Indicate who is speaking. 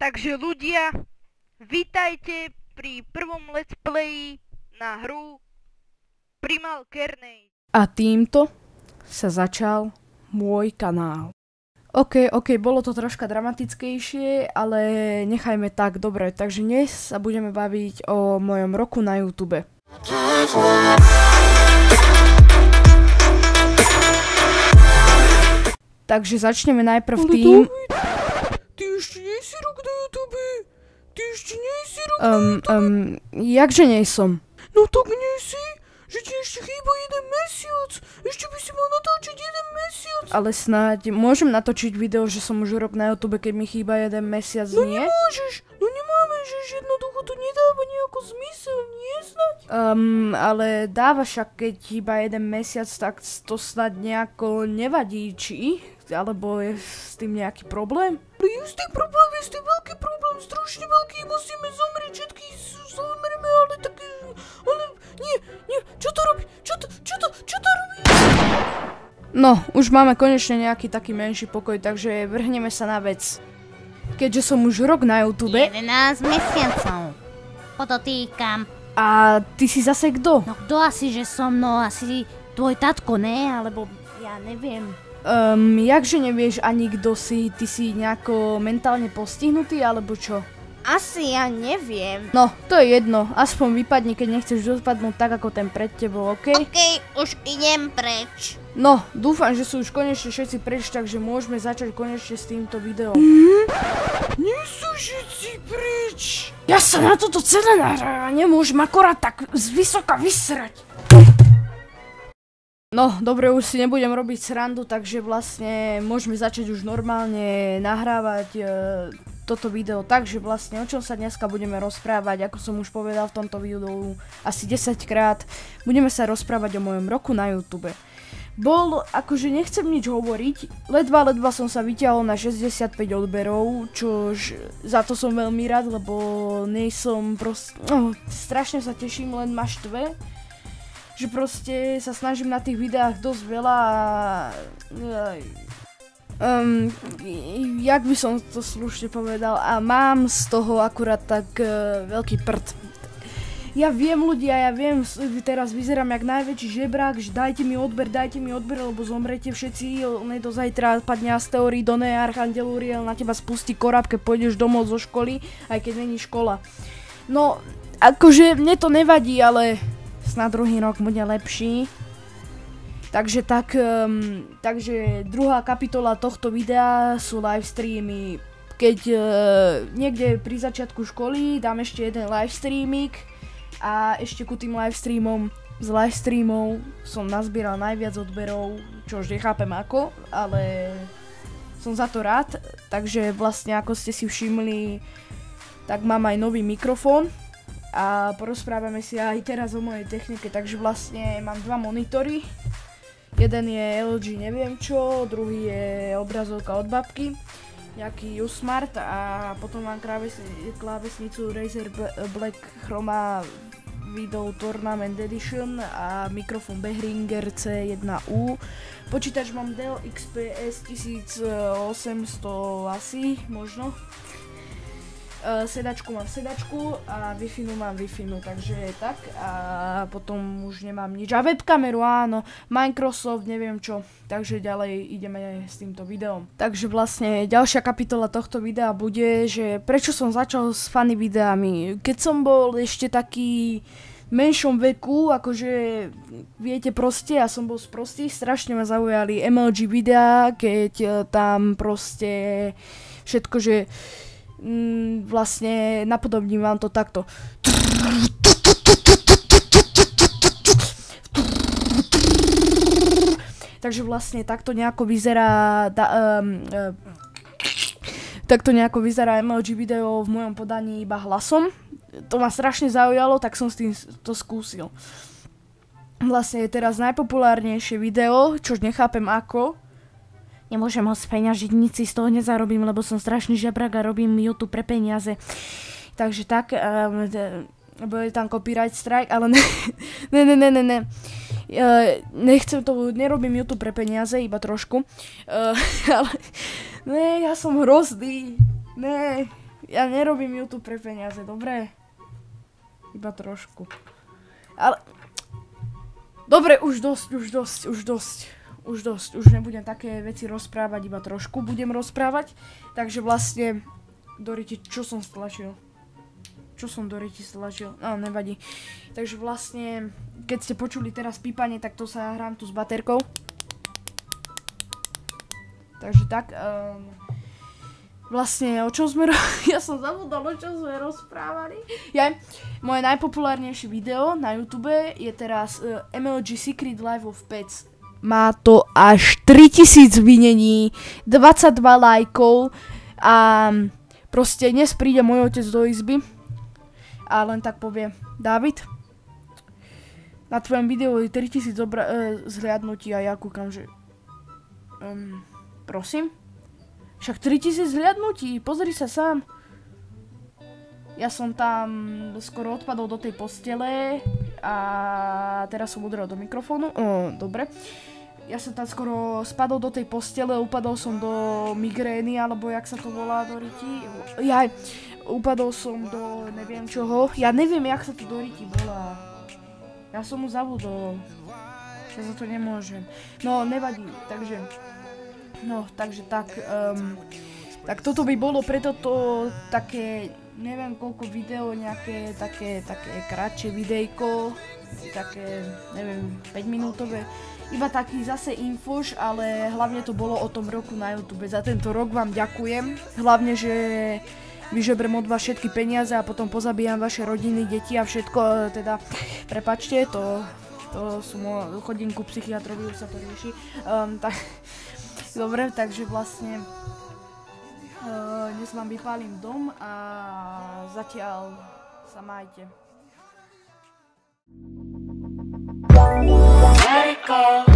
Speaker 1: Takže ľudia, vítajte pri prvom let's playi na hru Primal Carnage.
Speaker 2: A týmto sa začal môj kanál. OK, bolo to troška dramatickejšie, ale nechajme tak, dobre. Takže dnes sa budeme baviť o mojom roku na YouTube. Takže začneme najprv tým...
Speaker 3: Ty ešte nie si rok na YouTube? Ty ešte nie si rok na YouTube?
Speaker 2: Jakže nie som?
Speaker 3: No tak nie si? Že ti ešte chýba 1 mesiac. Ešte by si mal natáčať 1 mesiac.
Speaker 2: Ale snáď môžem natočiť video, že som už rok na YouTube, keď mi chýba 1 mesiac,
Speaker 3: No
Speaker 2: nie?
Speaker 3: nemôžeš. No nemáme, že jednoducho to nedáva nejako zmysel, nie snáď?
Speaker 2: Ale dáva však, keď chýba 1 mesiac, tak to snad nejako nevadí, či? Alebo je s tým nejaký problém?
Speaker 3: No je s tým problém, je s tým veľký problém, strašne veľký, musíme zomrieť, všetky zomreme, ale tak... Ale nie, čo to robí? Čo to robí?
Speaker 2: No, už máme konečne nejaký taký menší pokoj, takže vrhneme sa na vec. Keďže som už rok na YouTube...
Speaker 4: 11 mesiacov. Podotýkam.
Speaker 2: A ty si zase kto?
Speaker 4: No kto asi, že som? No asi tvoj tatko, ne? Alebo ja neviem.
Speaker 2: Jakže nevieš ani kto si? Ty si nejako mentálne postihnutý, alebo čo?
Speaker 4: Asi ja neviem.
Speaker 2: No, to je jedno. Aspoň vypadni, keď nechceš dopadnúť tak, ako ten pred tebou, OK?
Speaker 4: OK, už idem preč.
Speaker 2: No, dúfam, že sú už konečne všetci preč, takže môžeme začať konečne s týmto videom.
Speaker 3: Nie sú všetci preč.
Speaker 2: Ja sa na toto celé nemôžem akorát tak zvysoka vysrať. No, dobre, už si nebudem robiť srandu, takže vlastne môžeme začať už normálne nahrávať toto video. Takže vlastne o čom sa dneska budeme rozprávať, ako som už povedal v tomto videu asi 10 krát, budeme sa rozprávať o mojom roku na YouTube. Akože nechcem nič hovoriť, ledva som sa vyťahol na 65 odberov, čož za to som veľmi rád, lebo nejsom proste, strašne sa teším, len ma štve, že proste sa snažím na tých videách dosť veľa a... jak by som to slušne povedal, a mám z toho akurát tak veľký prd. Ja viem ľudia, teraz vyzerám jak najväčší žebrák, že dajte mi odber, lebo zomrete všetci, do zajtra padne Asteori, Done, Archangeluriel, na teba spustí korab, keď pôjdeš domov zo školy, aj keď není škola. No, akože mne to nevadí, ale snad druhý rok bude lepší. Takže druhá kapitola tohto videa sú livestreamy. Keď niekde pri začiatku školy dám ešte jeden livestreamik a ešte ku tým livestreamom z livestreamov som nazbieral najviac odberov, čo už nechápem ako, ale som za to rád. Takže vlastne ako ste si všimli, tak mám aj nový mikrofón. A porozprávame si aj teraz o mojej technike, takže vlastne mám 2 monitory. Jeden je LG neviem čo, druhý je obrazovka od babky, nejaký U-Smart, a potom mám klávesnicu Razer Black Chroma Video Tournament Edition a mikrofón Behringer C1U. Počítač mám Dell XPS 1800 asi, možno. Sedačku mám sedačku a Wi-Fi mám Wi-Fi, takže tak, a potom už nemám nič. A webkameru áno, Microsoft, neviem čo, takže ďalej ideme s týmto videom. Takže vlastne ďalšia kapitola tohto videa bude, že prečo som začal s funny videami. Keď som bol ešte taký v menšom veku, akože viete proste, ja som bol sprostý, strašne ma zaujali MLG videá, keď tam proste všetko, že vlastne napodobním vám to takto. Takže vlastne takto nejako vyzerá MLG video v mojom podaní iba hlasom. To ma strašne zaujalo, tak som s tým to skúsil. Vlastne je teraz najpopulárnejšie video, čož nechápem ako. Nemôžem ho speňažiť, nič si z toho nezarobím, lebo som strašný žebrak a robím YouTube pre peniaze. Takže tak, bude tam copyright strike, ale ne. Nechcem to, nerobím YouTube pre peniaze, iba trošku. Ale ne, ja som hrozný. Ne, Ja nerobím YouTube pre peniaze, dobre? Iba trošku. Ale... Dobre, už dosť. Už nebudem také veci rozprávať, iba trošku budem rozprávať. Takže vlastne... Doriti, čo som stlačil? Čo som Doriti stlačil? No, nevadí. Takže vlastne, keď ste počuli teraz pípanie, tak to sa hrám tu s baterkou. Takže tak, vlastne o čom sme ja som zabudol, o čom sme rozprávali. Moje najpopulárnejšie video na YouTube je teraz MLG Secret Life of Pets. Má to až 3000 vinení, 22 lajkov a proste dnes príde môj otec do izby a len tak povie: Dávid, na tvojom videu je 3000 zhliadnutí a ja kúkam, že... Prosím? Však 3000 zhliadnutí, pozri sa sám. Ja som tam skoro odpadol do tej postele a teraz som udrel do mikrofónu. Dobre. Ja som tam skoro spadol do tej postele, upadol som do migrény, alebo jak sa to volá, Doriti. Upadol som do neviem čoho. Ja neviem, jak sa to Doriti volá. Ja som mu zabudol. Ja za to nemôžem. No, nevadí, takže... No, takže tak, tak toto by bolo preto to také, neviem koľko video, nejaké také kratšie videjko, také, neviem, 5 minútové, iba taký zase infoš, ale hlavne to bolo o tom roku na YouTube. Za tento rok vám ďakujem, hlavne, že vyžebrem od vás všetky peniaze a potom pozabíjam vaše rodiny, deti a všetko, teda, prepačte, to chodím ku psychiatrovi, už sa to rieši, tak... Dobre, takže vlastne dnes vám vypálim dom a zatiaľ sa majte. Let it go.